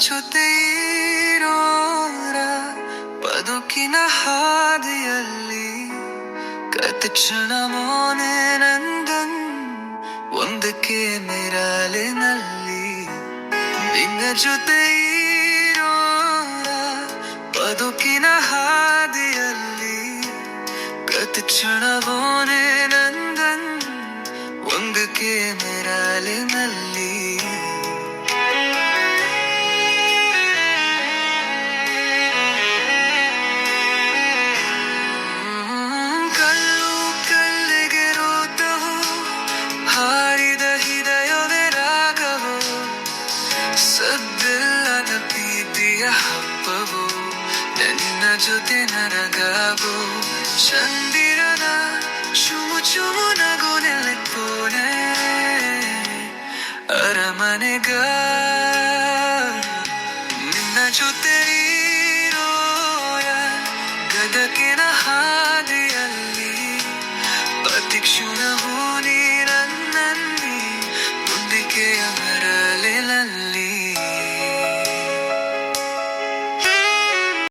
ಜೊತೆ ಇರೋರ ಬದುಕಿನ ಹಾದಿಯಲ್ಲಿ ಕತ್ ಕ್ಷಣ ಮೋನೆ ನಂದನ್ ಒಂದಕ್ಕೆ ಮಿರಾಲಿನಲ್ಲಿ ನಿನ್ನ ಜೊತೆ ಇರೋರ ಬದುಕಿನ ಹಾದಿಯಲ್ಲಿ ಕತ್ ಕ್ಷಣ ಮೋನೆ ನಂದನ್ ಒಂದಕ್ಕೆ ಮಿರಾಲಿನಲ್ಲಿ ಹಾರಿದ ಹೃದಯವೇ ರಾಗವೋ ಸದ್ದಿಲ್ಲದ ಪ್ರೀತಿಯ ಹಬ್ಬವೋ ನನ್ನ ಜೊತೆ ನನಗಾಗೋ ಚಂದಿರನ ಚುಮು ಚುಮು ನಗು ನೆಲೆಪೋನೆ ಅರಮನೆಗ ನಿನ್ನ ಜೊತೆ ಇರೋಯ ಗದಗಿನ ಹಾದಿ